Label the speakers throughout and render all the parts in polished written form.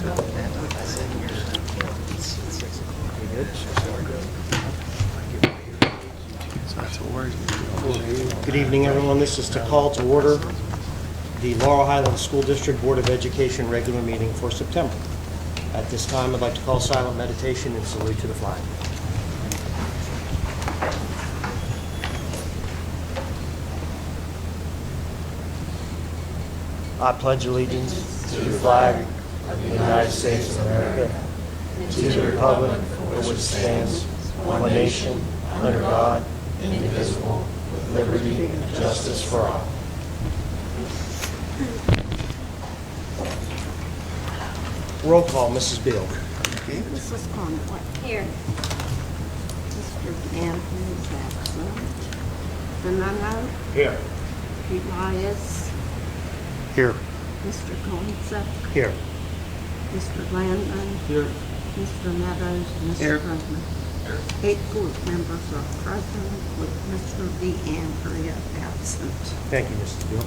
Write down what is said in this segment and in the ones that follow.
Speaker 1: Good evening, everyone. This is to call to order the Laurel Highlands School District Board of Education regular meeting for September. At this time, I'd like to call silent meditation and salute to the flag. I pledge allegiance to the flag of the United States of America, and to the republic for which it stands, one nation, under God, indivisible, with liberty and justice for all. Roll call, Mrs. Beal.
Speaker 2: Mrs. Conway.
Speaker 3: Here.
Speaker 2: Mr. Andrews absent. Denano.
Speaker 1: Here.
Speaker 2: Elias.
Speaker 1: Here.
Speaker 2: Mr. Colsett.
Speaker 1: Here.
Speaker 2: Mr. Landon.
Speaker 1: Here.
Speaker 2: Mr. Meadows.
Speaker 1: Here.
Speaker 2: Mr. Goodman. 8 board members are present with Mr. DeAndrea absent.
Speaker 1: Thank you, Mrs. Beal.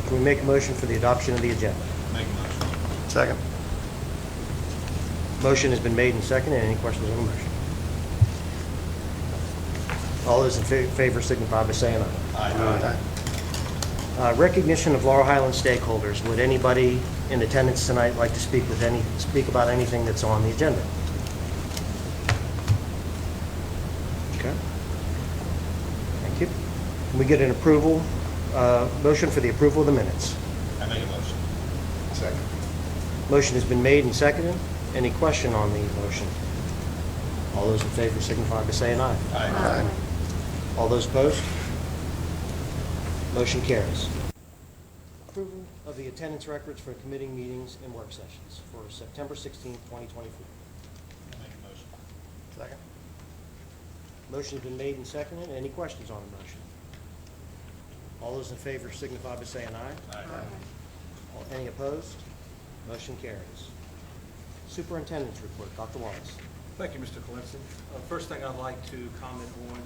Speaker 1: Can we make a motion for the adoption of the agenda?
Speaker 4: Make a motion.
Speaker 1: Second. Motion has been made and seconded. Any questions on the motion? All those in favor signify by saying aye.
Speaker 4: Aye.
Speaker 1: Recognition of Laurel Highlands stakeholders. Would anybody in attendance tonight like to speak about anything that's on the agenda? Okay. Thank you. Can we get an approval, motion for the approval of the minutes?
Speaker 4: I make a motion. Second.
Speaker 1: Motion has been made and seconded. Any question on the motion? All those in favor signify by saying aye.
Speaker 4: Aye.
Speaker 1: All those opposed? Motion carries. Approval of the attendance records for committee meetings and work sessions for September 16, 2024.
Speaker 4: I make a motion.
Speaker 1: Second. Motion has been made and seconded. Any questions on the motion? All those in favor signify by saying aye.
Speaker 4: Aye.
Speaker 1: Any opposed? Motion carries. Superintendent's report. Dr. Wallace.
Speaker 5: Thank you, Mr. Colinson. First thing I'd like to comment on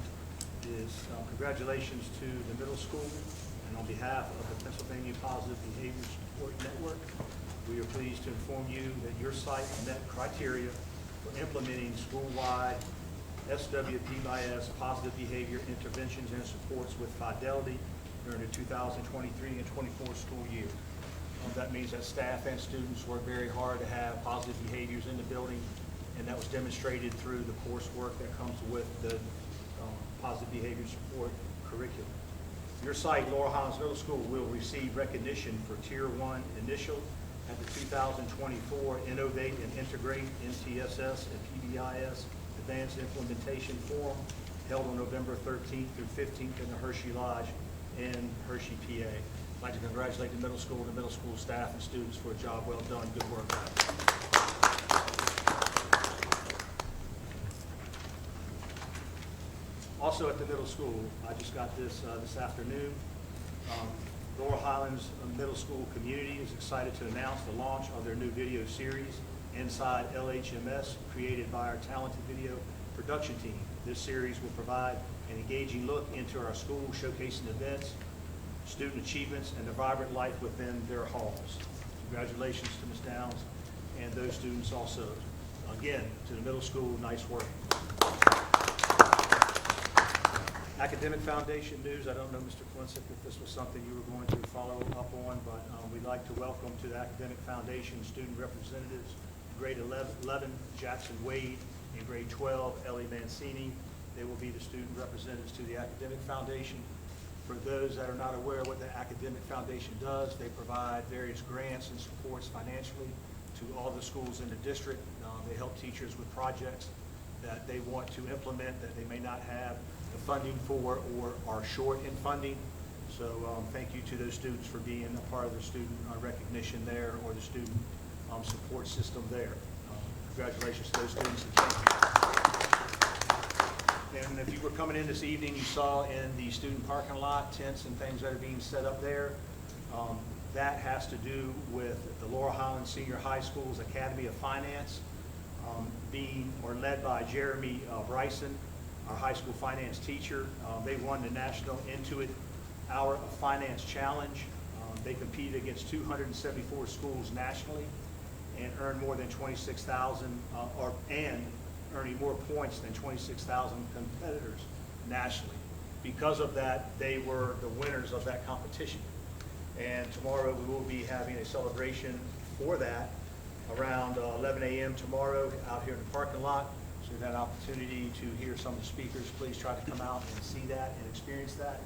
Speaker 5: is congratulations to the middle school, and on behalf of the Pennsylvania Positive Behavior Support Network, we are pleased to inform you that your site met criteria for implementing school-wide SWPBIS positive behavior interventions and supports with fidelity during the 2023 and 24 school year. That means that staff and students work very hard to have positive behaviors in the building, and that was demonstrated through the coursework that comes with the positive behavior support curriculum. Your site, Laurel Highlands Middle School, will receive recognition for Tier 1 Initial at the 2024 Innovate and Integrate NTSS and PBIS Advanced Implementation Forum held on November 13th through 15th in the Hershey Lodge in Hershey, PA. I'd like to congratulate the middle school staff and students for a job well done. Good work, guys. Also at the middle school, I just got this afternoon. Laurel Highlands Middle School community is excited to announce the launch of their new video series, Inside LHMS, created by our talented video production team. This series will provide an engaging look into our school, showcasing events, student achievements, and the vibrant life within their halls. Congratulations to Ms. Downs and those students also. Again, to the middle school, nice work. Academic Foundation news. I don't know, Mr. Flinsick, if this was something you were going to follow up on, but we'd like to welcome to the Academic Foundation student representatives, grade 11, Jackson Wade, and grade 12, Ellie Mancini. They will be the student representatives to the Academic Foundation. For those that are not aware what the Academic Foundation does, they provide various grants and supports financially to all the schools in the district. They help teachers with projects that they want to implement that they may not have the funding for or are short in funding. So thank you to those students for being a part of the student recognition there, or the student support system there. Congratulations to those students, and thank you. And if you were coming in this evening, you saw in the student parking lot tents and things that are being set up there. That has to do with the Laurel Highlands Senior High School's Academy of Finance, led by Jeremy Bryson, our high school finance teacher. They won the National Intuit Hour of Finance Challenge. They competed against 274 schools nationally, and earn more than 26,000, and earning more points than 26,000 competitors nationally. Because of that, they were the winners of that competition. And tomorrow, we will be having a celebration for that around 11 a.m. tomorrow out here in the parking lot. So we've had an opportunity to hear some of the speakers. Please try to come out and see that and experience that.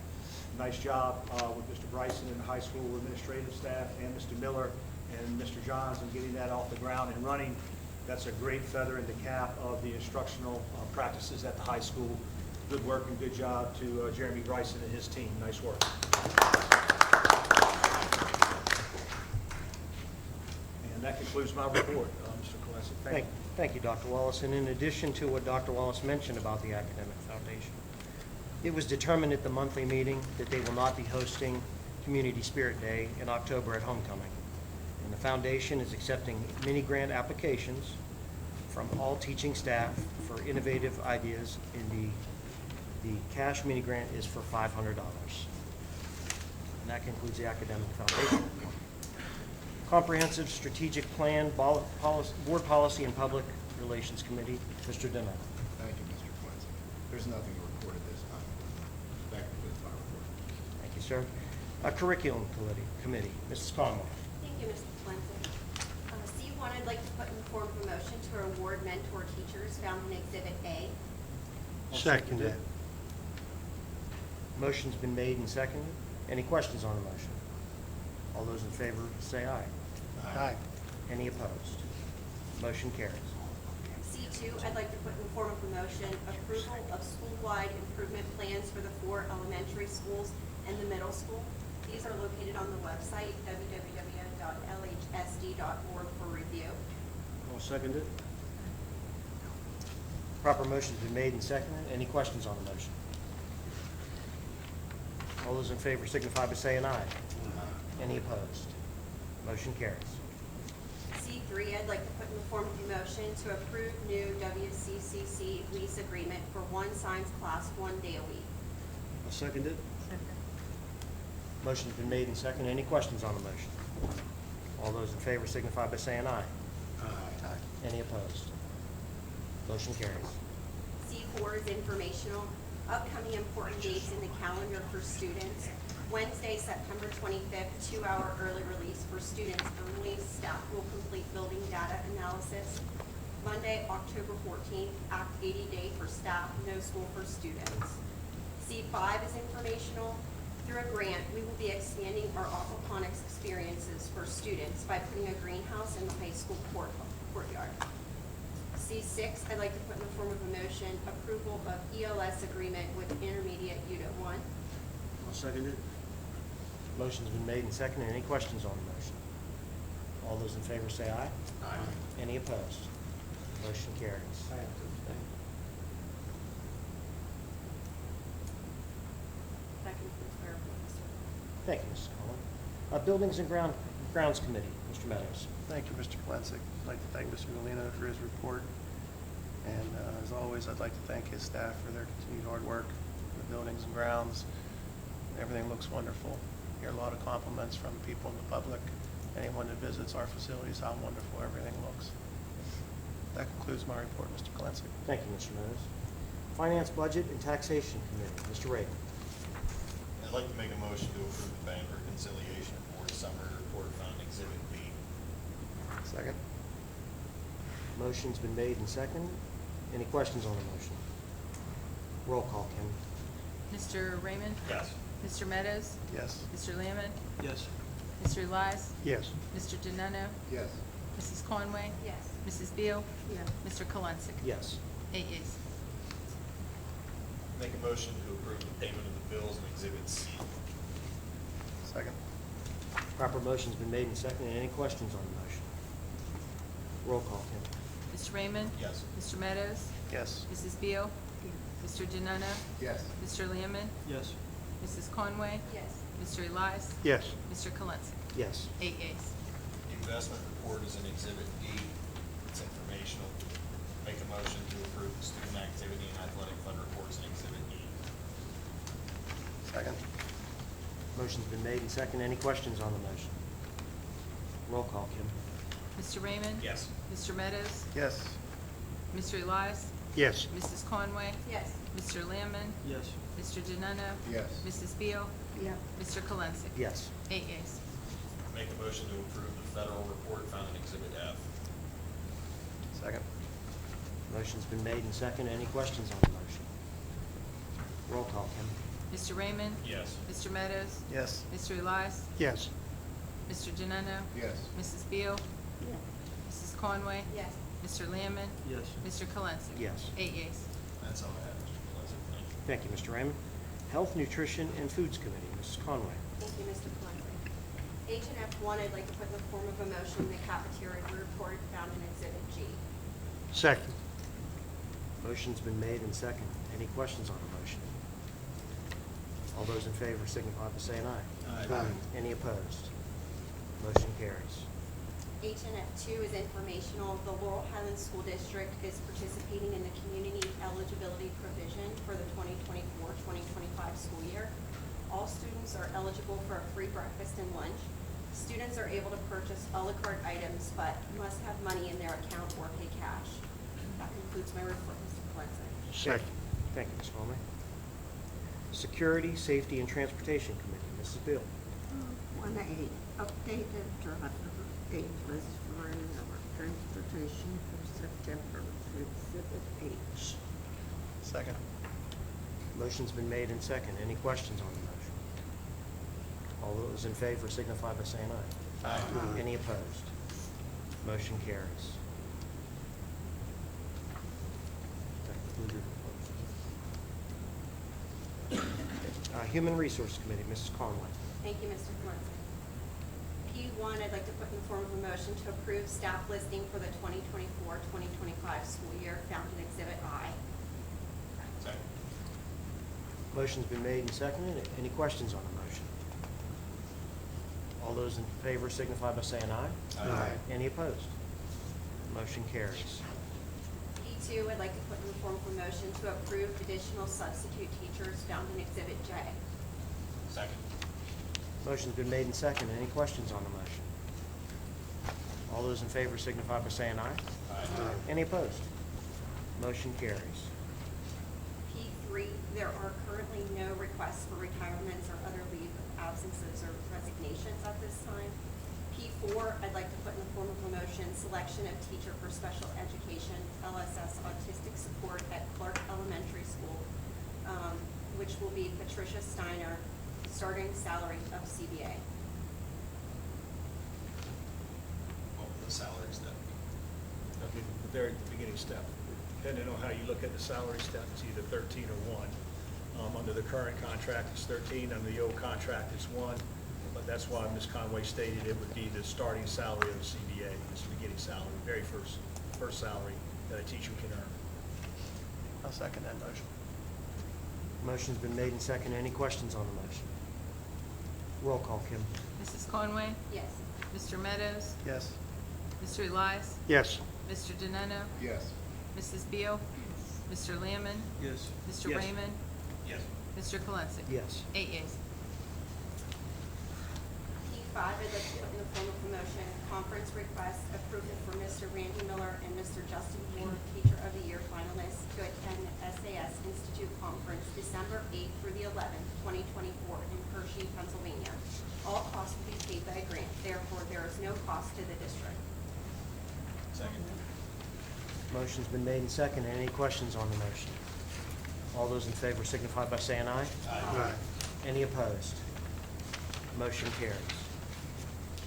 Speaker 5: Nice job with Mr. Bryson and the high school administrative staff and Mr. Miller and Mr. Johns in getting that off the ground and running. That's a great feather in the cap of the instructional practices at the high school. Good work and good job to Jeremy Bryson and his team. Nice work. And that concludes my report, Mr. Kolesic.
Speaker 1: Thank you, Dr. Wallace. And in addition to what Dr. Wallace mentioned about the Academic Foundation, it was determined at the monthly meeting that they will not be hosting Community Spirit Day in October at homecoming. And the foundation is accepting mini grant applications from all teaching staff for innovative ideas. In the cash mini grant is for $500. And that concludes the Academic Foundation. Comprehensive Strategic Plan, Board Policy and Public Relations Committee, Mr. Deno.
Speaker 3: Thank you, Mr. Clancy. There's nothing to report at this time. That concludes my report.
Speaker 1: Thank you, sir. Curriculum Committee, Mrs. Conway.
Speaker 6: Thank you, Mr. Clancy. C1, I'd like to put in form of a motion to award mentor teachers found in Exhibit A.
Speaker 1: Second that. Motion's been made and seconded. Any questions on the motion? All those in favor say aye.
Speaker 3: Aye.
Speaker 1: Any opposed? Motion carries.
Speaker 6: C2, I'd like to put in form of a motion approval of school-wide improvement plans for the 4 elementary schools and the middle school. These are located on the website, www.lhsd.org, for review.
Speaker 1: I'll second it. Proper motion's been made and seconded. Any questions on the motion? All those in favor signify by saying aye. Any opposed? Motion carries.
Speaker 6: C3, I'd like to put in the form of a motion to approve new WCCC lease agreement for one science class 1 day a week.
Speaker 1: I'll second it. Motion's been made and seconded. Any questions on the motion? All those in favor signify by saying aye.
Speaker 3: Aye.
Speaker 1: Any opposed? Motion carries.
Speaker 6: C4 is informational. Upcoming important dates in the calendar for students. Wednesday, September 25th, 2-hour early release for students only. Staff will complete building data analysis. Monday, October 14th, Act 80 day for staff, no school for students. C5 is informational. Through a grant, we will be expanding our aquaponics experiences for students by putting a greenhouse in the high school courtyard. C6, I'd like to put in the form of a motion approval of ELS agreement with Intermediate Unit 1.
Speaker 1: I'll second it. Motion's been made and seconded. Any questions on the motion? All those in favor say aye.
Speaker 3: Aye.
Speaker 1: Any opposed? Motion carries.
Speaker 6: That concludes my report, Mr.
Speaker 1: Thank you, Mrs. Collin. Buildings and Grounds Committee, Mr. Meadows.
Speaker 7: Thank you, Mr. Clancy. I'd like to thank Mr. Molina for his report. And as always, I'd like to thank his staff for their continued hard work in the buildings and grounds. Everything looks wonderful. Hear a lot of compliments from people in the public, anyone that visits our facilities, how wonderful everything looks. That concludes my report, Mr. Clancy.
Speaker 1: Thank you, Mr. Meadows. Finance, Budget, and Taxation Committee, Mr. Reagan.
Speaker 4: I'd like to make a motion to approve the bank reconciliation for summary report found in Exhibit B.
Speaker 7: Second.
Speaker 1: Motion's been made and seconded. Any questions on the motion? Roll call, Kim.
Speaker 8: Mr. Raymond?
Speaker 4: Yes.
Speaker 8: Mr. Meadows?
Speaker 7: Yes.
Speaker 8: Mr. Lamon?
Speaker 5: Yes.
Speaker 8: Mr. Elias?
Speaker 7: Yes.
Speaker 8: Mr. Deneno?
Speaker 3: Yes.
Speaker 8: Mrs. Conway?
Speaker 6: Yes.
Speaker 8: Mrs. Beal?
Speaker 2: Yes.
Speaker 8: Mr. Kolesic?
Speaker 1: Yes.
Speaker 8: 8 yeas.
Speaker 4: Make a motion to approve the payment of the bills in Exhibit C.
Speaker 7: Second.
Speaker 1: Proper motion's been made and seconded. Any questions on the motion? Roll call, Kim.
Speaker 8: Mr. Raymond?
Speaker 4: Yes.
Speaker 8: Mr. Meadows?
Speaker 7: Yes.
Speaker 8: Mrs. Beal? Mr. Deneno?
Speaker 3: Yes.
Speaker 8: Mr. Lamon?
Speaker 5: Yes.
Speaker 8: Mrs. Conway?
Speaker 6: Yes.
Speaker 8: Mr. Elias?
Speaker 7: Yes.
Speaker 8: Mr. Kolesic?
Speaker 1: Yes.
Speaker 8: 8 yeas.
Speaker 4: Investment report is in Exhibit D. It's informational. Make a motion to approve the student activity and athletic fund reports in Exhibit E.
Speaker 7: Second.
Speaker 1: Motion's been made and seconded. Any questions on the motion? Roll call, Kim.
Speaker 8: Mr. Raymond?
Speaker 4: Yes.
Speaker 8: Mr. Meadows?
Speaker 7: Yes.
Speaker 8: Mr. Elias?
Speaker 1: Yes.
Speaker 8: Mrs. Conway?
Speaker 6: Yes.
Speaker 8: Mr. Lamon?
Speaker 5: Yes.
Speaker 8: Mr. Deneno?
Speaker 3: Yes.
Speaker 8: Mrs. Beal?
Speaker 2: Yep.
Speaker 8: Mr. Kalinsik?
Speaker 1: Yes.
Speaker 8: 8 yeas.
Speaker 4: Make a motion to approve the federal report found in Exhibit F.
Speaker 7: Second.
Speaker 1: Motion's been made and seconded. Any questions on the motion? Roll call, Kim.
Speaker 8: Mr. Raymond?
Speaker 4: Yes.
Speaker 8: Mr. Meadows?
Speaker 7: Yes.
Speaker 8: Mr. Elias?
Speaker 1: Yes.
Speaker 8: Mr. Deneno?
Speaker 3: Yes.
Speaker 8: Mrs. Beal?
Speaker 2: Yep.
Speaker 8: Mrs. Conway?
Speaker 6: Yes.
Speaker 8: Mr. Lamon?
Speaker 5: Yes.
Speaker 8: Mr. Kalinsik?
Speaker 1: Yes.
Speaker 8: 8 yeas.
Speaker 4: That's all I have, Mr. President. Thank you.
Speaker 1: Thank you, Mr. Raymond. Health, Nutrition, and Foods Committee, Mrs. Conway.
Speaker 6: Thank you, Mr. Clancy. H and F1, I'd like to put in the form of a motion the cafeteria report found in Exhibit G.
Speaker 1: Second. Motion's been made and seconded. Any questions on the motion? All those in favor signify by saying aye.
Speaker 3: Aye.
Speaker 1: Any opposed? Motion carries.
Speaker 6: H and F2 is informational. The Laurel Highlands School District is participating in the community eligibility provision for the 2024-2025 school year. All students are eligible for a free breakfast and lunch. Students are able to purchase a la carte items, but must have money in their account or pay cash. That concludes my report, Mr. Clancy.
Speaker 1: Second. Thank you, Ms. Conway. Security, Safety, and Transportation Committee, Mrs. Beal.
Speaker 2: 1A, updated driver age list for our transportation for September for Exhibit H.
Speaker 7: Second.
Speaker 1: Motion's been made and seconded. Any questions on the motion? All those in favor signify by saying aye.
Speaker 3: Aye.
Speaker 1: Any opposed? Motion carries. That concludes your report. Human Resource Committee, Mrs. Conway.
Speaker 6: Thank you, Mr. Clancy. P1, I'd like to put in the form of a motion to approve staff listing for the 2024-2025 school year found in Exhibit I.
Speaker 4: Second.
Speaker 1: Motion's been made and seconded. Any questions on the motion? All those in favor signify by saying aye.
Speaker 3: Aye.
Speaker 1: Any opposed? Motion carries.
Speaker 6: P2, I'd like to put in the form of a motion to approve additional substitute teachers found in Exhibit J.
Speaker 4: Second.
Speaker 1: Motion's been made and seconded. Any questions on the motion? All those in favor signify by saying aye.
Speaker 4: Aye.
Speaker 1: Any opposed? Motion carries.
Speaker 6: P3, there are currently no requests for retirements or other leave of absences or resignations at this time. P4, I'd like to put in the form of a motion, selection of teacher for special education, LSS autistic support at Clark Elementary School, which will be Patricia Steiner, starting salary of CBA.
Speaker 4: What were the salaries that?
Speaker 5: Okay, the very beginning step. Depending on how you look at the salary step, it's either 13 or 1. Under the current contract, it's 13. Under the old contract, it's 1. But that's why Ms. Conway stated it would be the starting salary of the CBA, this beginning salary, very first salary that a teacher can earn.
Speaker 7: I'll second that motion.
Speaker 1: Motion's been made and seconded. Any questions on the motion? Roll call, Kim.
Speaker 8: Mrs. Conway?
Speaker 6: Yes.
Speaker 8: Mr. Meadows?
Speaker 7: Yes.
Speaker 8: Mr. Elias?
Speaker 1: Yes.
Speaker 8: Mr. Deneno?
Speaker 3: Yes.
Speaker 8: Mrs. Beal? Mr. Lamon?
Speaker 5: Yes.
Speaker 8: Mr.
Speaker 5: Yes.
Speaker 8: Raymond?
Speaker 4: Yes.
Speaker 8: Mr. Kalinsik?
Speaker 1: Yes.
Speaker 8: 8 yeas.
Speaker 6: P5, I'd like to put in the form of a motion, conference request approval for Mr. Randy Miller and Mr. Justin Ward, Teacher of the Year finalists, to attend SAS Institute Conference December 8th through the 11th, 2024 in Hershey, Pennsylvania. All costs will be paid by a grant, therefore there is no cost to the district.
Speaker 4: Second.
Speaker 1: Motion's been made and seconded. Any questions on the motion? All those in favor signify by saying aye.
Speaker 3: Aye.
Speaker 1: Any opposed? Motion carries.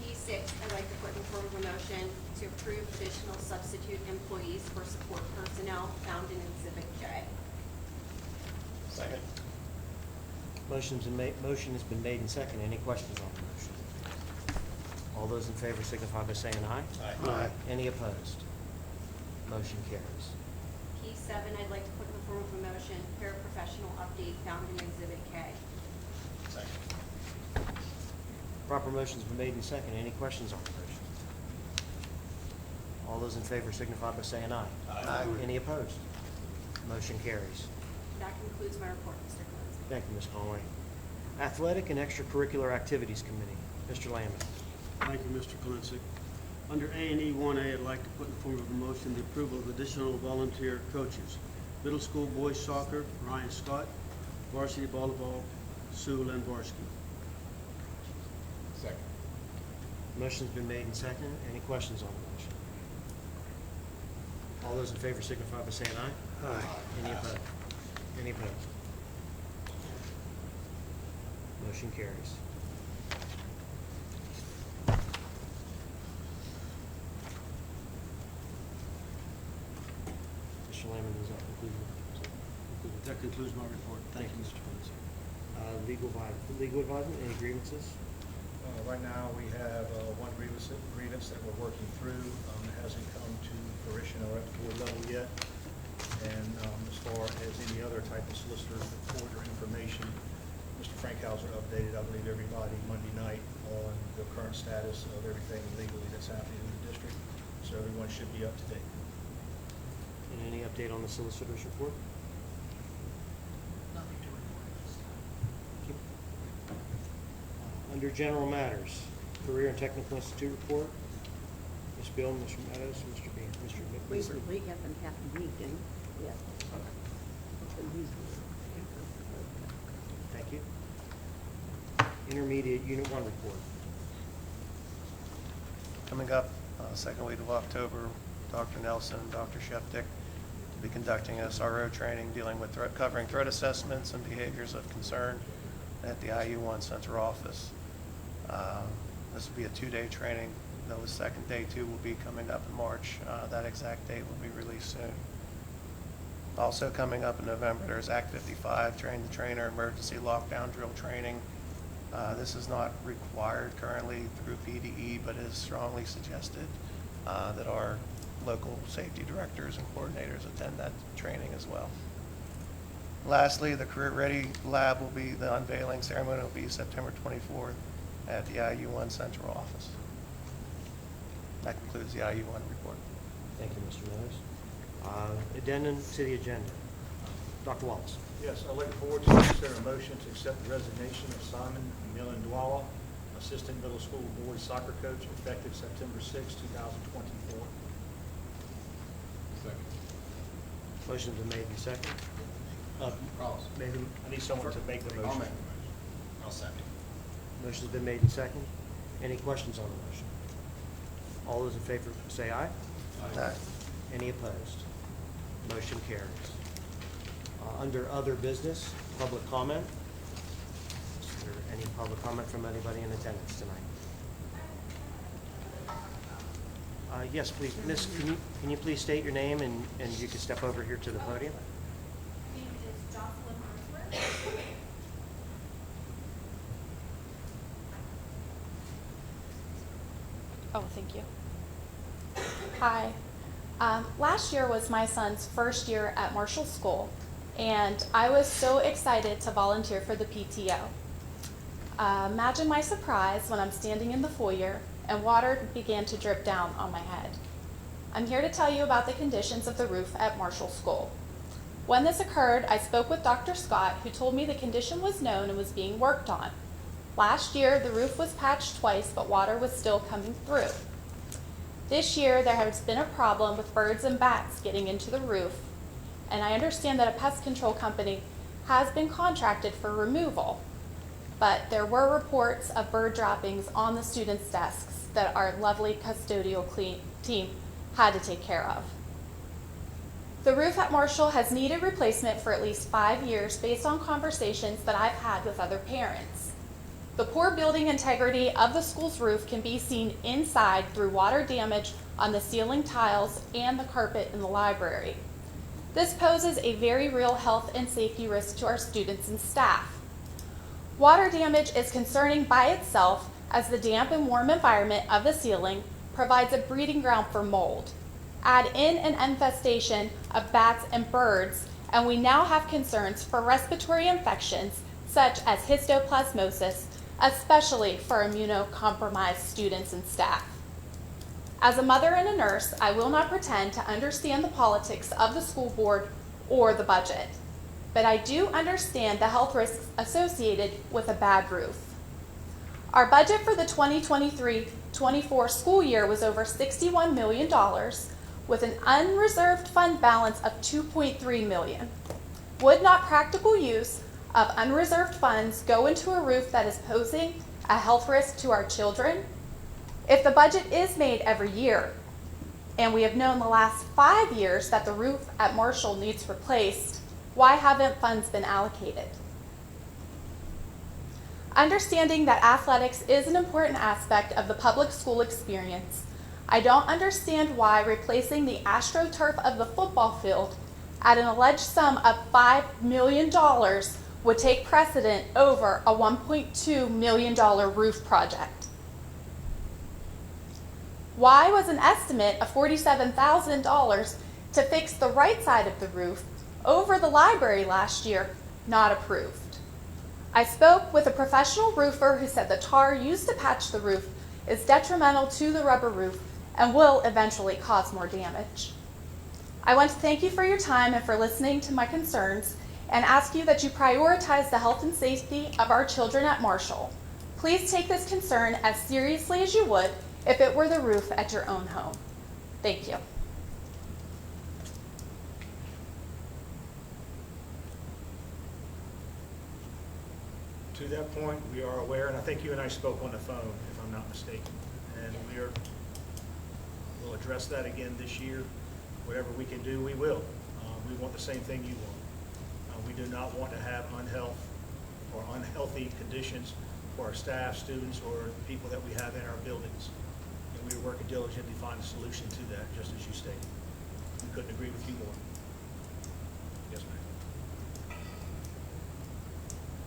Speaker 6: P6, I'd like to put in form of a motion to approve additional substitute employees for support personnel found in Exhibit J.
Speaker 4: Second.
Speaker 1: Motion has been made and seconded. Any questions on the motion? All those in favor signify by saying aye.
Speaker 3: Aye.
Speaker 1: Any opposed? Motion carries.
Speaker 6: P7, I'd like to put in the form of a motion, paraprofessional update found in Exhibit K.
Speaker 4: Second.
Speaker 1: Proper motion's been made and seconded. Any questions on the motion? All those in favor signify by saying aye.
Speaker 4: Aye.
Speaker 1: Any opposed? Motion carries.
Speaker 6: That concludes my report, Mr. Clancy.
Speaker 1: Thank you, Ms. Conway. Athletic and Extracurricular Activities Committee, Mr. Lamon.
Speaker 9: Thank you, Mr. Kalinsik. Under A&E 1A, I'd like to put in the form of a motion the approval of additional volunteer coaches. Middle school boys soccer, Ryan Scott. Varsity volleyball, Sue Lenvarsky.
Speaker 3: Second.
Speaker 1: Motion's been made and seconded. Any questions on the motion? All those in favor signify by saying aye. Aye. Any opposed? Any opposed? Motion carries. Mr. Lamon, does that conclude?
Speaker 9: That concludes my report. Thank you, Mr. President.
Speaker 1: Legal advisement, any grievances?
Speaker 5: Right now, we have one grievance that we're working through. It hasn't come to fruition or at the board level yet. And as far as any other type of solicitor report or information, Mr. Frankhauser updated, I believe, everybody Monday night on the current status of everything legally that's happening in the district. So everyone should be up to date.
Speaker 1: And any update on the solicitor's report?
Speaker 5: Nothing to report at this time.
Speaker 1: Thank you. Under general matters, Career and Technical Institute report. Ms. Bill, Mr. Meadows, Mr. Bean, Mr.
Speaker 2: We
Speaker 1: McBeasley.
Speaker 2: haven't had a meeting yet.
Speaker 1: Thank you. Intermediate Unit 1 report.
Speaker 7: Coming up, second week of October, Dr. Nelson and Dr. Sheftick will be conducting SRO training dealing with covering threat assessments and behaviors of concern at the IU1 Center office. This will be a 2-day training, though the second day too will be coming up in March. That exact date will be released soon. Also coming up in November, there's Act 55, Train the Trainer, emergency lockdown drill training. This is not required currently through PDE, but is strongly suggested that our local safety directors and coordinators attend that training as well. Lastly, the Career Ready Lab will be, the unveiling ceremony will be September 24th at the IU1 Central office. That concludes the IU1 report.
Speaker 1: Thank you, Mr. Meadows. Addendum to the agenda. Dr. Wallace.
Speaker 5: Yes, I'd like the board to consider a motion to accept the resignation of Simon Milindwala, Assistant Middle School Boys Soccer Coach, effective September 6, 2024.
Speaker 3: Second.
Speaker 1: Motion's been made and seconded.
Speaker 3: Ross.
Speaker 1: Maybe
Speaker 5: I need someone to make the
Speaker 3: I'll
Speaker 5: motion.
Speaker 3: make the motion.
Speaker 4: I'll second.
Speaker 1: motion's been made and seconded. Any questions on the motion? All those in favor say aye.
Speaker 7: Aye.
Speaker 1: Any opposed? Motion carries. Under other business, public comment. Is there any public comment from anybody in attendance tonight? Yes, please. Miss, can you please state your name and you can step over here to the podium?
Speaker 10: My name is Jocelyn Harnsworth. Oh, thank you. Hi. Last year was my son's first year at Marshall School, and I was so excited to volunteer for the PTO. Imagine my surprise when I'm standing in the foyer and water began to drip down on my head. I'm here to tell you about the conditions of the roof at Marshall School. When this occurred, I spoke with Dr. Scott, who told me the condition was known and was being worked on. Last year, the roof was patched twice, but water was still coming through. This year, there has been a problem with birds and bats getting into the roof, and I understand that a pest control company has been contracted for removal, but there were reports of bird droppings on the students' desks that our lovely custodial team had to take care of. The roof at Marshall has needed replacement for at least 5 years based on conversations that I've had with other parents. The poor building integrity of the school's roof can be seen inside through water damage on the ceiling tiles and the carpet in the library. This poses a very real health and safety risk to our students and staff. Water damage is concerning by itself, as the damp and warm environment of the ceiling provides a breeding ground for mold. Add in an infestation of bats and birds, and we now have concerns for respiratory infections such as histoplasmosis, especially for immunocompromised students and staff. As a mother and a nurse, I will not pretend to understand the politics of the school board or the budget, but I do understand the health risks associated with a bad roof. Our budget for the 2023-24 23-24 school year was over $61 million with an unreserved fund balance of $2.3 million. Would not practical use of unreserved funds go into a roof that is posing a health risk to our children? If the budget is made every year, and we have known the last 5 years that the roof at Marshall needs replaced, why haven't funds been allocated? Understanding that athletics is an important aspect of the public school experience, I don't understand why replacing the AstroTurf of the football field at an alleged sum of $5 million would take precedent over a $1.2 million roof project. Why was an estimate of $47,000 to fix the right side of the roof over the library last year not approved? I spoke with a professional roofer who said the tar used to patch the roof is detrimental to the rubber roof and will eventually cause more damage. I want to thank you for your time and for listening to my concerns and ask you that you prioritize the health and safety of our children at Marshall. Please take this concern as seriously as you would if it were the roof at your own home. Thank you.
Speaker 5: To that point, we are aware, and I think you and I spoke on the phone, if I'm not mistaken, and we'll address that again this year. Whatever we can do, we will. We want the same thing you want. We do not want to have unhealthy conditions for our staff, students, or people that we have in our buildings. And we are working diligently to find a solution to that, just as you stated. We couldn't agree with you more. Yes, ma'am.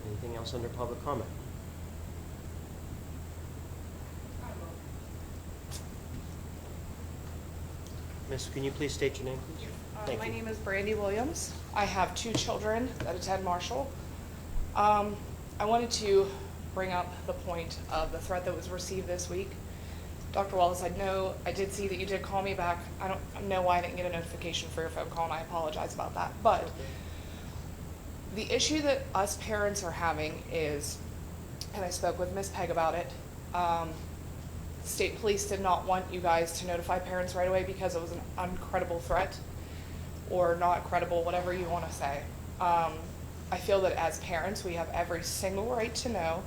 Speaker 1: Anything else under public comment? Miss, can you please state your name, please? Thank
Speaker 11: My
Speaker 1: you.
Speaker 11: name is Brandy Williams. I have 2 children that attend Marshall. I wanted to bring up the point of the threat that was received this week. Dr. Wallace, I did see that you did call me back. I don't know why I didn't get a notification for your phone call, and I apologize about that. But the issue that us parents are having is, and I spoke with Ms. Peg about it, State Police did not want you guys to notify parents right away because it was an uncredible threat, or not credible, whatever you want to say. I feel that as parents, we have every single right to know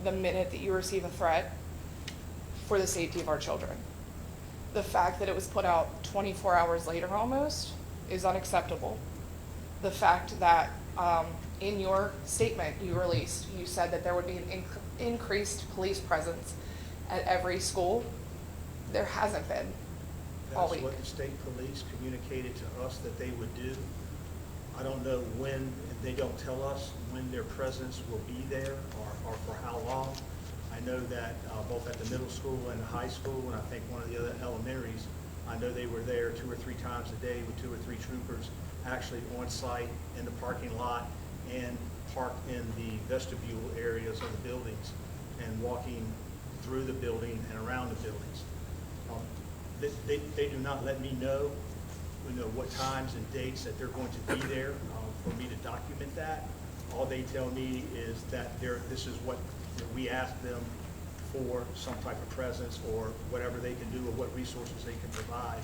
Speaker 11: the minute that you receive a threat for the safety of our children. The fact that it was put out 24 hours later almost is unacceptable. The fact that in your statement you released, you said that there would be an increased police presence at every school. There hasn't been all
Speaker 5: That's
Speaker 11: week.
Speaker 5: what the state police communicated to us that they would do. I don't know when, they don't tell us when their presence will be there or for how long. I know that both at the middle school and the high school, and I think one of the other elementaries, I know they were there 2 or 3 times a day with 2 or 3 troopers actually on site in the parking lot and parked in the vestibule areas of the buildings and walking through the building and around the buildings. They do not let me know, what times and dates that they're going to be there for me to document that. All they tell me is that this is what we ask them for, some type of presence or whatever they can do or what resources they can provide.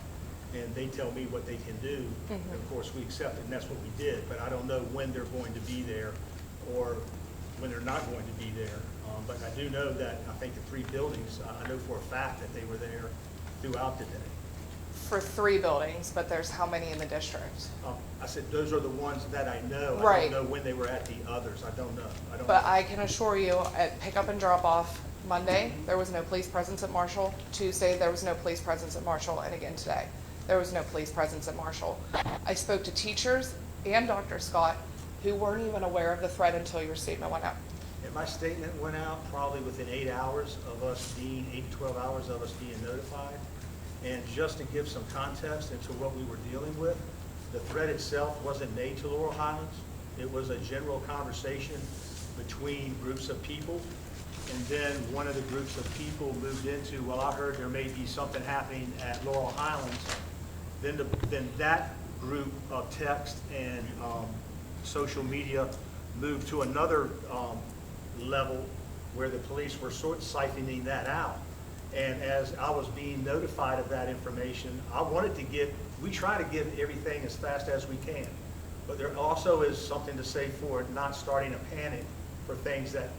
Speaker 5: And they tell me what they can do. And of course, we accept it, and that's what we did. But I don't know when they're going to be there or when they're not going to be there. But I do know that I think the 3 buildings, I know for a fact that they were there throughout the day.
Speaker 11: For 3 buildings, but there's how many in the district?
Speaker 5: I said those are the ones that I know. I
Speaker 11: Right.
Speaker 5: don't know when they were at the others. I don't know.
Speaker 11: But I can assure you, at pickup and drop off, Monday, there was no police presence at Marshall. Tuesday, there was no police presence at Marshall, and again today, there was no police presence at Marshall. I spoke to teachers and Dr. Scott who weren't even aware of the threat until your statement went out.
Speaker 5: And my statement went out probably within 8 hours of us being, 8 to 12 hours of us being notified. And just to give some context into what we were dealing with, the threat itself wasn't made to Laurel Highlands. It was a general conversation between groups of people. And then one of the groups of people moved into, well, I heard there may be something happening at Laurel Highlands. Then that group of text and social media moved to another level where the police were sort of siphoning that out. And as I was being notified of that information, we try to give everything as fast as we can. But there also is something to say for not starting a panic for things that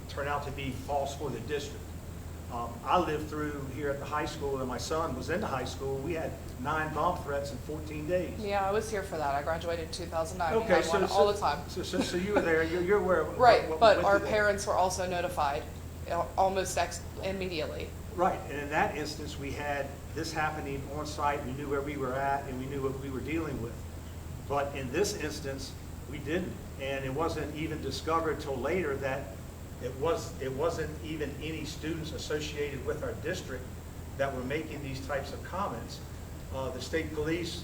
Speaker 5: turn out to be false for the district. I lived through here at the high school, and my son was in the high school. We had 9 bomb threats in 14 days.
Speaker 11: Yeah, I was here for that. I graduated in 2009. We
Speaker 5: Okay,
Speaker 11: had one all the time.
Speaker 5: So you were there. You're aware of
Speaker 11: Right,
Speaker 5: what
Speaker 11: but
Speaker 5: went
Speaker 11: our
Speaker 5: through there.
Speaker 11: parents were also notified almost immediately.
Speaker 5: Right, and in that instance, we had this happening on site. We knew where we were at, and we knew what we were dealing with. But in this instance, we didn't, and it wasn't even discovered till later that it wasn't even any students associated with our district that were making these types of comments. The state police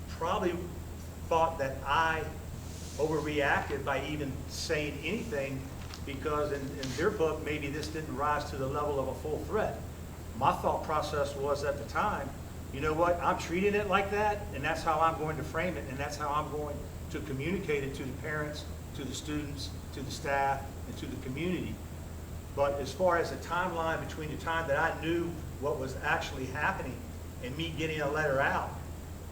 Speaker 5: probably thought that I overreacted by even saying anything, because in their book, maybe this didn't rise to the level of a full threat. My thought process was at the time, you know what, I'm treating it like that, and that's how I'm going to frame it, and that's how I'm going to communicate it to the parents, to the students, to the staff, and to the community. But as far as the timeline between the time that I knew what was actually happening and me getting a letter out,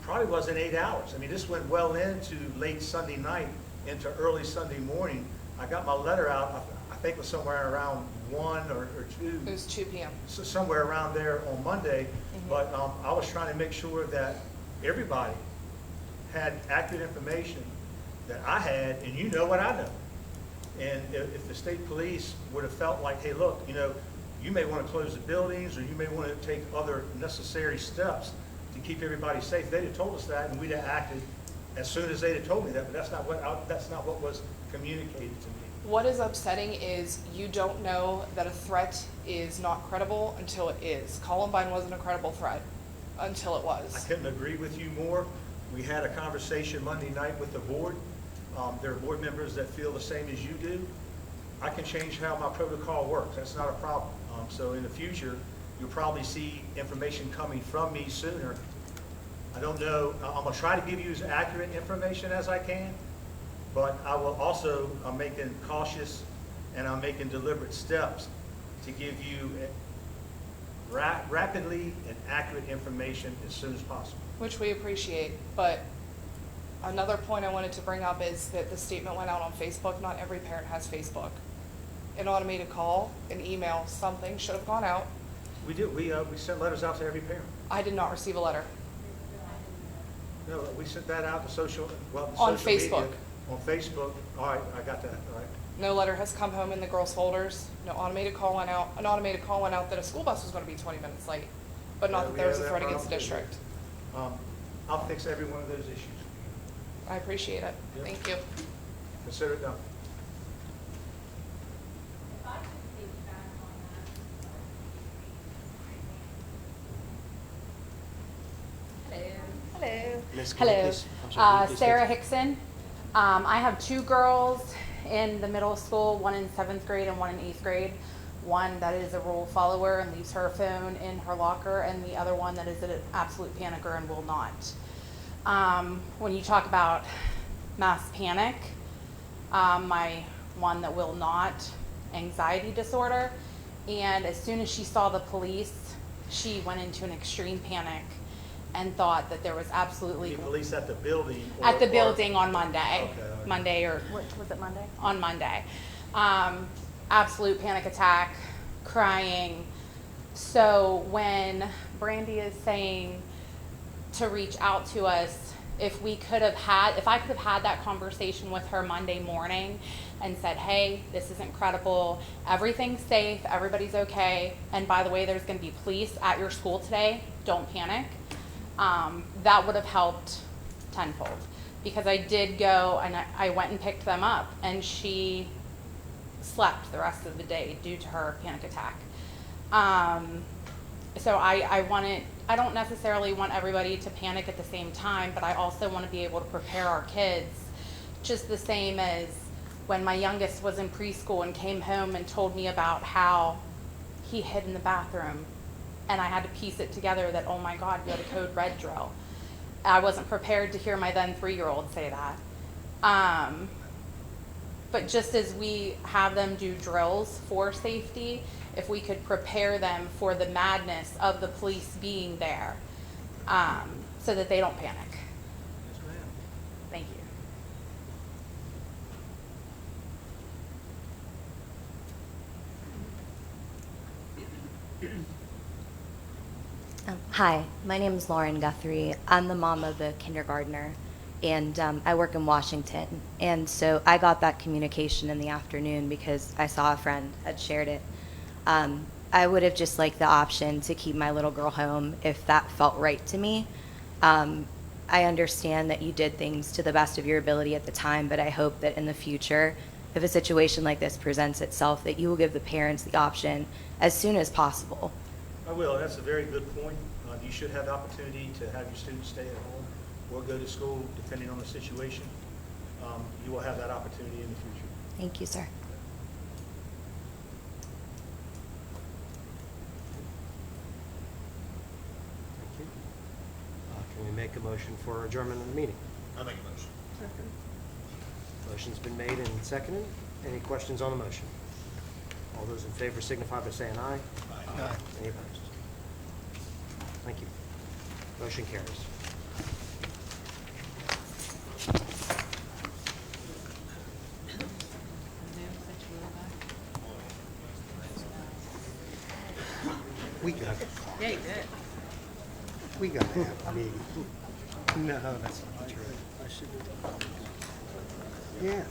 Speaker 5: probably wasn't 8 hours. I mean, this went well into late Sunday night, into early Sunday morning. I got my letter out, I think it was somewhere around 1 or 2.
Speaker 11: It was 2 p.m.
Speaker 5: So somewhere around there on Monday. But I was trying to make sure that everybody had accurate information that I had, and you know what I know. And if the state police would have felt like, hey, look, you know, you may want to close the buildings, or you may want to take other necessary steps to keep everybody safe, they'd have told us that, and we'd have acted as soon as they'd have told me that. But that's not what was communicated to me.
Speaker 11: What is upsetting is you don't know that a threat is not credible until it is. Columbine wasn't a credible threat until it was.
Speaker 5: I couldn't agree with you more. We had a conversation Monday night with the board. There are board members that feel the same as you do. I can change how my protocol works. That's not a problem. So in the future, you'll probably see information coming from me sooner. I don't know. I'm going to try to give you as accurate information as I can, but I will also, I'm making cautious and I'm making deliberate steps to give you rapidly and accurate information as soon as possible.
Speaker 11: Which we appreciate, but another point I wanted to bring up is that the statement went out on Facebook. Not every parent has Facebook. An automated call, an email, something should have gone out.
Speaker 5: We do. We sent letters out to every parent.
Speaker 11: I did not receive a letter.
Speaker 5: No, we sent that out to social
Speaker 11: On
Speaker 5: social media.
Speaker 11: Facebook.
Speaker 5: On Facebook. All right, I got that. All right.
Speaker 11: No letter has come home in the girls' folders. No automated call went out. An automated call went out that a school bus was going to be 20 minutes late, but not
Speaker 5: Yeah,
Speaker 11: that
Speaker 5: we
Speaker 11: there was a
Speaker 5: have
Speaker 11: threat
Speaker 5: that
Speaker 11: against the
Speaker 5: problem.
Speaker 11: district.
Speaker 5: I'll fix every one of those issues.
Speaker 11: I appreciate it.
Speaker 5: Yep.
Speaker 11: Thank you.
Speaker 5: Consider it done.
Speaker 8: Hello.
Speaker 10: Hello, Sarah Hickson. I have 2 girls in the middle school, one in 7th grade and one in 8th grade. One that is a rule follower and leaves her phone in her locker, and the other one that is an absolute panicker and will not. When you talk about mass panic, my one that will not, anxiety disorder, and as soon as she saw the police, she went into an extreme panic and thought that there was absolutely
Speaker 5: The police at the building.
Speaker 10: at the building on Monday.
Speaker 5: Okay, all right.
Speaker 10: Monday, or what was it, Monday? On Monday. Absolute panic attack, crying. So when Brandy is saying to reach out to us, if I could have had that conversation with her Monday morning and said, hey, this isn't credible, everything's safe, everybody's okay, and by the way, there's going to be police at your school today, don't panic, that would have helped tenfold. Because I did go and I went and picked them up, and she slept the rest of the day due to her panic attack. So I don't necessarily want everybody to panic at the same time, but I also want to be able to prepare our kids just the same as when my youngest was in preschool and came home and told me about how he hid in the bathroom, and I had to piece it together that, oh my God, we had a code red drill. I wasn't prepared to hear my then 3-year-old say that. but just as we have them do drills for safety, if we could prepare them for the madness of the police being there, so that they don't panic.
Speaker 5: Yes, ma'am.
Speaker 10: Thank you.
Speaker 12: Hi, my name is Lauren Guthrie. I'm the mom of a kindergartner, and I work in Washington. And so I got that communication in the afternoon because I saw a friend had shared it. I would have just liked the option to keep my little girl home if that felt right to me. I understand that you did things to the best of your ability at the time, but I hope that in the future, if a situation like this presents itself, that you will give the parents the option as soon as possible.
Speaker 5: I will. That's a very good point. You should have the opportunity to have your students stay at home or go to school, depending on the situation. You will have that opportunity in the future.
Speaker 12: Thank you, sir.
Speaker 1: Thank you. Can we make a motion for adjournment of the meeting?
Speaker 4: I'll make a motion.
Speaker 1: Motion's been made and seconded. Any questions on the motion? All those in favor signify by saying aye.
Speaker 4: Aye.
Speaker 1: Any opposed? Thank you. Motion carries.
Speaker 7: We got,
Speaker 8: Yeah, you did.
Speaker 7: we got to have a meeting. No, that's not true. Yeah.